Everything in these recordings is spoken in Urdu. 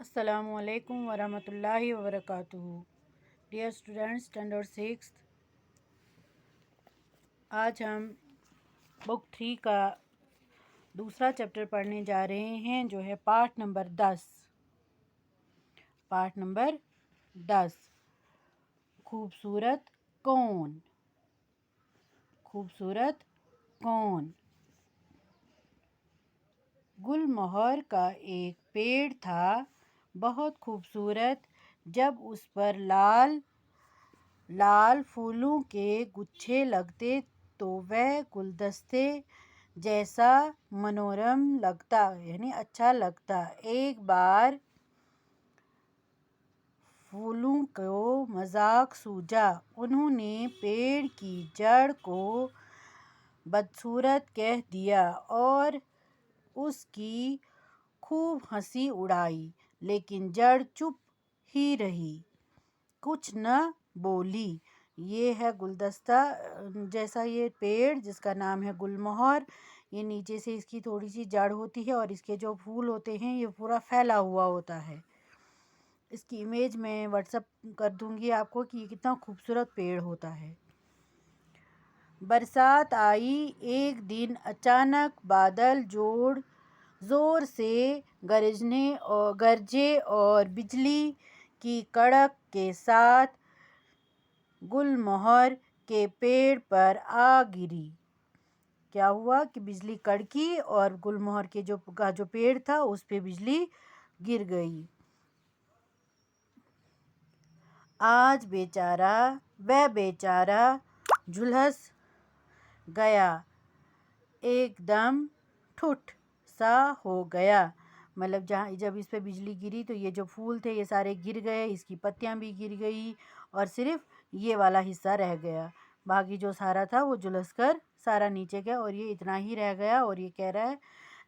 السلام علیکم ورحمۃ اللہ وبرکاتہ۔ ڈیئر اسٹوڈینٹس، اسٹینڈرڈ 6، آج ہم بک 3 کا دوسرا چیپٹر پڑھنے جا رہے ہیں، جو ہے پارٹ نمبر 10۔ خوبصورت کون؟ خوبصورت کون؟ گل مہر کا ایک پیڑ تھا، بہت خوبصورت۔ جب اس پر لال لال پھولوں کے گچھے لگتے تو وہ گلدستے جیسا منورم لگتا، یعنی اچھا لگتا۔ ایک بار پھولوں کو مذاق سوجا، انہوں نے پیڑ کی جڑ کو بدصورت کہہ دیا اور اس کی خوب ہنسی اڑائی، لیکن جڑ چپ ہی رہی، کچھ نہ بولی۔ یہ ہے گلدستہ جیسا یہ پیڑ، جس کا نام ہے گل مہر۔ یہ نیچے سے اس کی تھوڑی سی جڑ ہوتی ہے اور اس کے جو پھول ہوتے ہیں یہ پورا پھیلا ہوا ہوتا ہے۔ اس کی امیج میں واٹس ایپ کر دوں گی آپ کو کہ یہ کتنا خوبصورت پیڑ ہوتا ہے۔ برسات آئی ایک دن، اچانک بادل زور سے گرجے اور بجلی کی کڑک کے ساتھ گل مہر کے پیڑ پر آ گری۔ کیا ہوا کہ بجلی کڑکی اور گل مہر کے جو پیڑ تھا اس پہ بجلی گر گئی۔ آج وہ بیچارہ جھلس گیا، ایک دم ٹھٹ سا ہو گیا۔ مطلب جب اس پہ بجلی گری تو یہ جو پھول تھے یہ سارے گر گئے، اس کی پتیاں بھی گر گئی اور صرف یہ والا حصہ رہ گیا۔ باقی جو سارا تھا وہ جھلس کر سارا نیچے گیا اور یہ اتنا ہی رہ گیا۔ اور یہ کہہ رہا ہے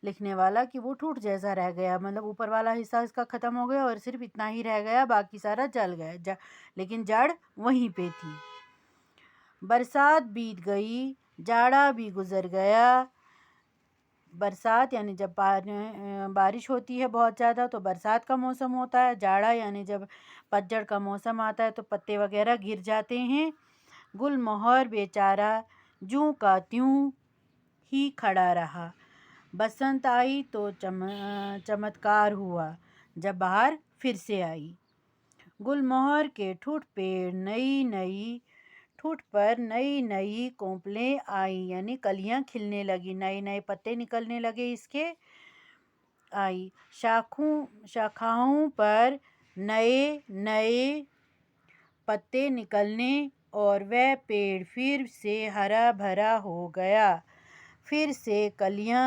لکھنے والا کہ وہ ٹوٹ جیسا رہ گیا، مطلب اوپر والا حصہ اس کا ختم ہو گیا اور صرف اتنا ہی رہ گیا، باقی سارا جل گیا، لیکن جڑ وہیں پہ تھی۔ برسات بیت گئی، جاڑا بھی گزر گیا۔ برسات یعنی جب بارش ہوتی ہے بہت زیادہ تو برسات کا موسم ہوتا ہے۔ جاڑا یعنی جب پتجھڑ کا موسم آتا ہے تو پتے وغیرہ گر جاتے ہیں۔ گل مہر بیچارہ جوں کا تیوں ہی کھڑا رہا۔ بسنت آئی تو چمتکار ہوا، جب بہار پھر سے آئی۔ گل مہر کے ٹھٹ پر نئی نئی کونپلیں آئیں، یعنی کلیاں کھلنے لگی، نئے نئے پتے نکلنے لگے اس کے آئی۔ شاخوں پر نئے نئے پتے نکلنے اور وہ پیڑ پھر سے ہرا بھرا ہو گیا، پھر سے کلیاں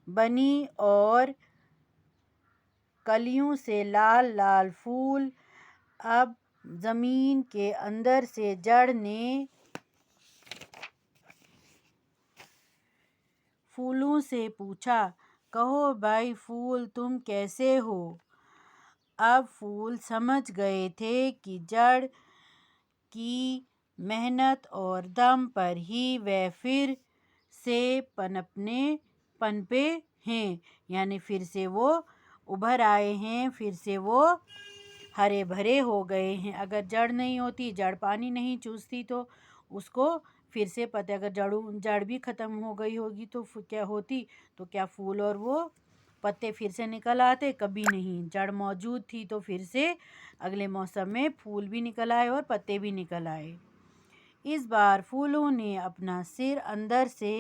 بنی اور کلیوں سے لال لال پھول۔ اب زمین کے اندر سے جڑ نے پھولوں سے پوچھا، کہو بھائی پھول تم کیسے ہو؟ اب پھول سمجھ گئے تھے کہ جڑ کی محنت اور دم پر ہی وہ پھر سے پنپے ہیں، یعنی پھر سے وہ ابھر آئے ہیں، پھر سے وہ ہرے بھرے ہو گئے ہیں۔ اگر جڑ نہیں ہوتی، جڑ پانی نہیں چوستی تو اس کو پھر سے پتے، اگر جڑ بھی ختم ہو گئی ہوگی تو کیا ہوتی، تو کیا پھول اور وہ پتے پھر سے نکل آتے؟ کبھی نہیں۔ جڑ موجود تھی تو پھر سے اگلے موسم میں پھول بھی نکل آئے اور پتے بھی نکل آئے۔ اس بار پھولوں نے اپنا سر اندر سے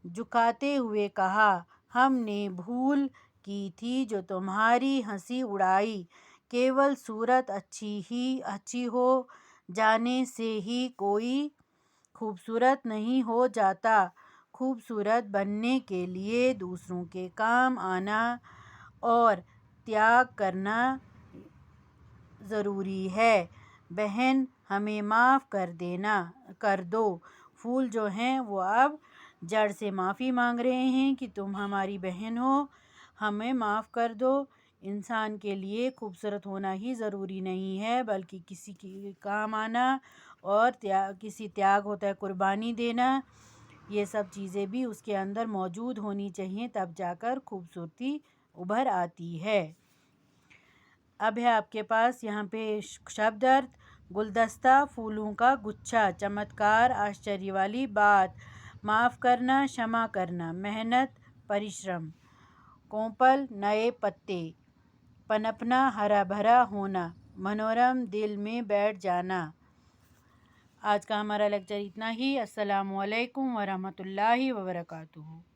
جھکاتے ہوئے کہا، ہم نے بھول کی تھی جو تمہاری ہنسی اڑائی، کیول صورت اچھی ہو جانے سے ہی کوئی خوبصورت نہیں ہو جاتا، خوبصورت بننے کے لیے دوسروں کے کام آنا اور تیاگ کرنا ضروری ہے۔ بہن ہمیں معاف کر دو۔ پھول جو ہیں وہ اب جڑ سے معافی مانگ رہے ہیں کہ تم ہماری بہن ہو، ہمیں معاف کر دو۔ انسان کے لیے خوبصورت ہونا ہی ضروری نہیں ہے، بلکہ کسی کے کام آنا اور کسی تیاگ ہوتا ہے، قربانی دینا، یہ سب چیزیں بھی اس کے اندر موجود ہونی چاہیے، تب جا کر خوبصورتی ابھر آتی ہے۔ اب ہے آپ کے پاس یہاں پہ شبد ارتھ: گلدستہ، پھولوں کا گچھا، چمتکار، آشچریہ والی بات، معاف کرنا، شمع کرنا، محنت، پریشرم، کوپل، نئے پتے، پنپنا، ہرا بھرا ہونا، منورم، دل میں بیٹھ جانا۔ آج کا ہمارا لیکچر اتنا ہی۔ السلام علیکم ورحمۃ اللہ وبرکاتہ۔